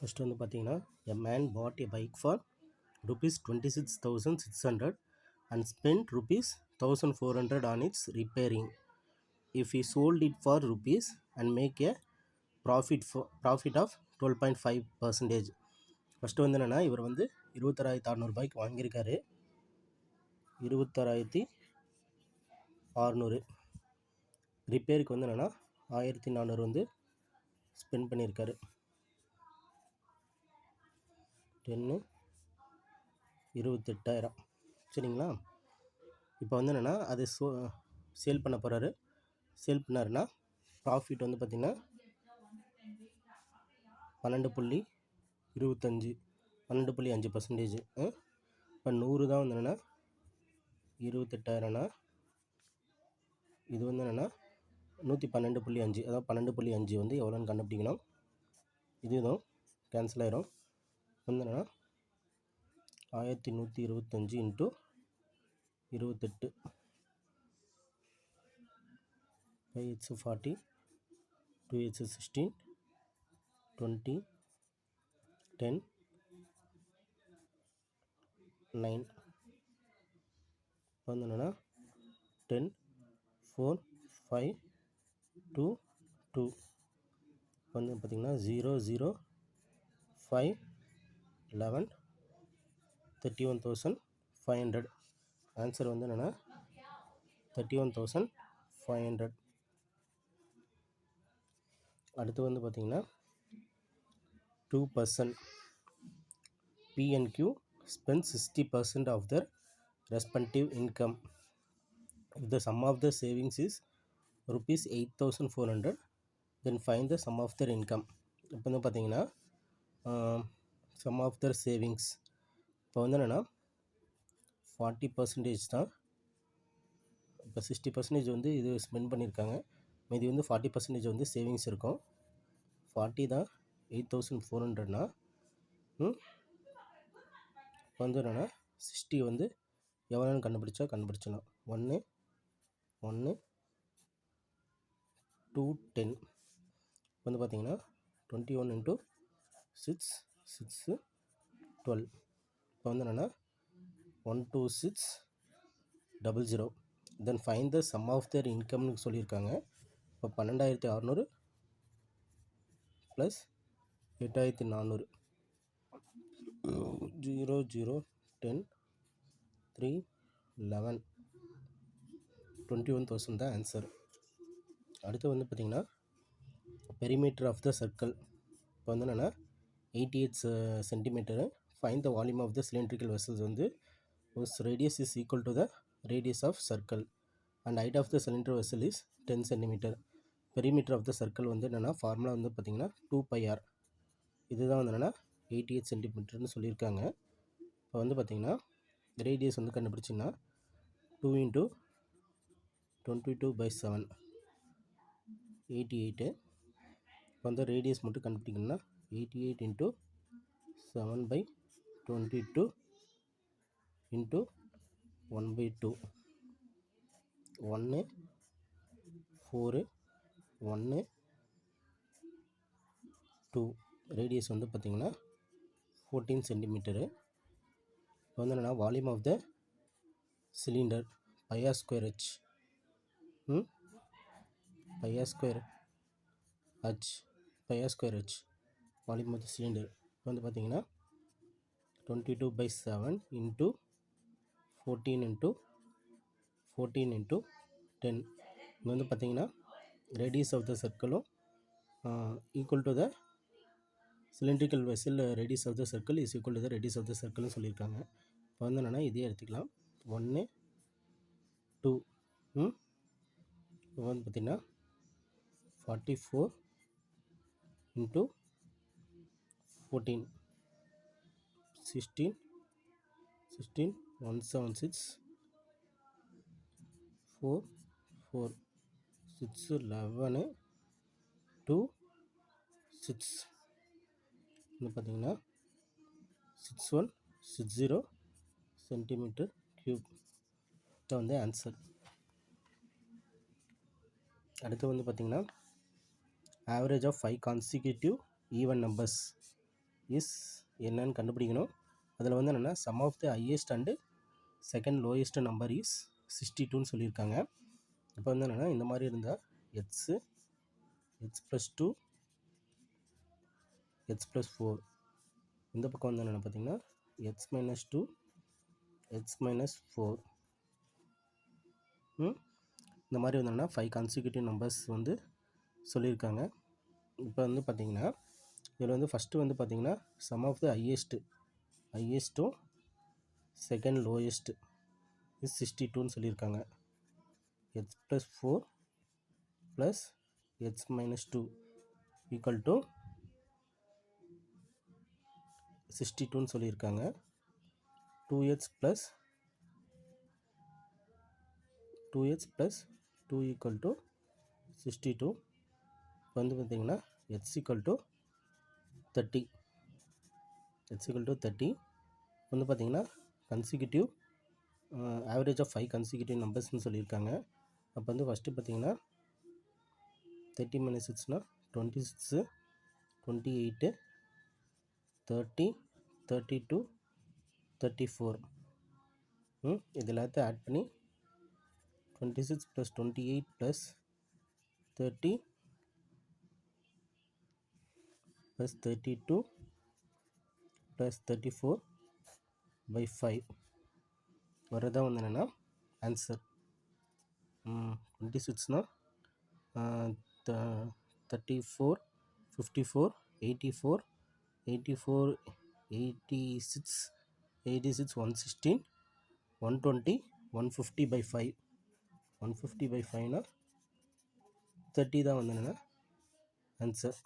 First வந்து பார்த்தீங்கன்னா, a man bought a bike for rupees 26,600 and spent rupees 1,400 on its repairing. If he sold it for rupees and make a profit of 12.5%. First வந்து என்னென்னா, இவர் வந்து 26,600 வாங்கியிருக்காரு. 26,600 ரிப்பேருக்கு வந்து என்னென்னா 1,400 வந்து ஸ்பெண்ட் பண்ணியிருக்காரு. 10 28,000 சரிங்களா. இப்போ வந்து என்னென்னா அது சேல் பண்ண போகிறாரு. சேல் பண்ணாருன்னா ப்ராஃபிட் வந்து பார்த்திங்கன்னா 12.5%. இப்போ 100 தான் வந்து என்னென்னா 28,000னா இது வந்து என்னென்னா 112.5, அதாவது 12.5 வந்து எவ்வளோன்னு கண்டுபிடிக்கணும். இதுவும் கேன்சல் ஆயிரும். வந்து என்னென்னா 1125 இன்ட்டு 28 5 40 2 16 20 10 9 வந்து என்னென்னா 10 4 5 2 2 வந்து பார்த்திங்கன்னா 0 0 5 11 31,500. ஆன்சர் வந்து என்னென்னா 31,500. அடுத்து வந்து பார்த்திங்கன்னா 2% P&Q spends 60% of their respective income. If the sum of the savings is rupees 8,400, then find the sum of their income. இப்போ வந்து பார்த்திங்கன்னா sum of their savings இப்போ வந்து என்னென்னா 40% தான். இப்போ 60% வந்து இது ஸ்பெண்ட் பண்ணியிருக்காங்க. மீதி வந்து 40% வந்து சேவிங்ஸ் இருக்கும். 40 தான் 8,400னா இப்போ வந்து என்னென்னா 60 வந்து எவ்வளோன்னு கண்டுபிடிச்சலாம். 1 1 2 10 வந்து பார்த்திங்கன்னா 21 × 6 6 12. இப்போ வந்து என்னென்னா 12600. Then find the sum of their இன்கம்னு சொல்லியிருக்காங்க. இப்போ 12,600 ப்ளஸ் 8,400 0 0 10 3 11 21,000 தான் ஆன்சர். அடுத்து வந்து பார்த்திங்கன்னா பெரிமீட்டர் ஆஃப் த சர்க்கிள் இப்போ வந்து என்னென்னா 88 centimetre. Find the volume of the cylindrical vessels வந்து radius is equal to the radius of circle and height of the cylinder vessel is 10 cm. Perimeter of the circle வந்து என்னென்னா formula வந்து பார்த்திங்கன்னா 2πr. இதுதான் வந்து என்னென்னா 88 சென்டிமீட்டர்னு சொல்லியிருக்காங்க. இப்போ வந்து பார்த்திங்கன்னா ரேடியஸ் வந்து கண்டுபிடிச்சிங்கன்னா 2 × 22/7 88. இப்போ வந்து ரேடியஸ் மட்டும் கண்டுபிடிக்கணும்னா 88 × 7/22 × 1/2 1 4 1 2. ரேடியஸ் வந்து பார்த்திங்கன்னா 14 சென்டிமீட்டரு. இப்போ வந்து என்னென்னா volume of the cylinder πr² h πr² h volume of the cylinder இப்போ வந்து பார்த்திங்கன்னா 22/7 × 14 × 10. இங்கே வந்து பார்த்திங்கன்னா ரேடியஸ் ஆஃப் த சர்க்கிளும் equal to the cylindrical vessel radius of the circle is equal to the radius of the சர்க்கிள்னு சொல்லியிருக்காங்க. இப்போ வந்து என்னென்னா இதே எடுத்துக்கலாம். 1 2 இப்போ வந்து பார்த்திங்கன்னா 44 × 14 16 176 4 4 6 11 2 6 வந்து பார்த்திங்கன்னா 6160 சென்டிமீட்டர் க்யூப் தான் வந்து ஆன்சர். அடுத்து வந்து பார்த்திங்கன்னா average of 5 consecutive even numbers is என்னன்னு கண்டுபிடிக்கணும். அதில் வந்து என்னென்னா sum of the highest and second lowest number is 62ன்னு சொல்லியிருக்காங்க. இப்போ வந்து என்னென்னா இந்த மாதிரி இருந்தால் x x plus 2 x plus 4, இந்த பக்கம் வந்து என்னென்னா பார்த்தீங்கன்னா எக்ஸ் மைனஸ் 2 எக்ஸ் மைனஸ் 4. இந்த மாதிரி வந்தோம்னா 5 கான்சிக்யூட்டிவ் நம்பர்ஸ் வந்து சொல்லியிருக்காங்க. இப்போ வந்து பார்த்திங்கன்னா இதில் வந்து ஃபஸ்ட்டு வந்து பார்த்திங்கன்னா சம் ஆஃப் த ஹையஸ்ட்டும் செகண்ட் லோயஸ்ட் இஸ் 62ன்னு சொல்லியிருக்காங்க. X plus 4 plus x minus 2 equal to 62ன்னு சொல்லியிருக்காங்க. 2x plus 2 equal to 62. இப்போ வந்து பார்த்திங்கன்னா X equal to 30. X equal to 30 வந்து பார்த்திங்கன்னா கன்சிக்யூட்டிவ் ஆவரேஜ் ஆஃப் 5 கன்சிக்யூட்டிவ் நம்பர்ஸ்னு சொல்லியிருக்காங்க. அப்போ வந்து ஃபஸ்ட்டு பார்த்திங்கன்னா 30 minus 6னா 26, 28, 30, 32, 34. இது எல்லாத்தையும் ஆட் பண்ணி 26 + 28 + 30 + 32 + 34 by 5 வரதான் வந்து என்னென்னா ஆன்சர். 26னா 34, 54, 84, 86, 116, 120, 150 by 5. 150 by 5னா 30 தான் வந்து என்னென்னா ஆன்சர்.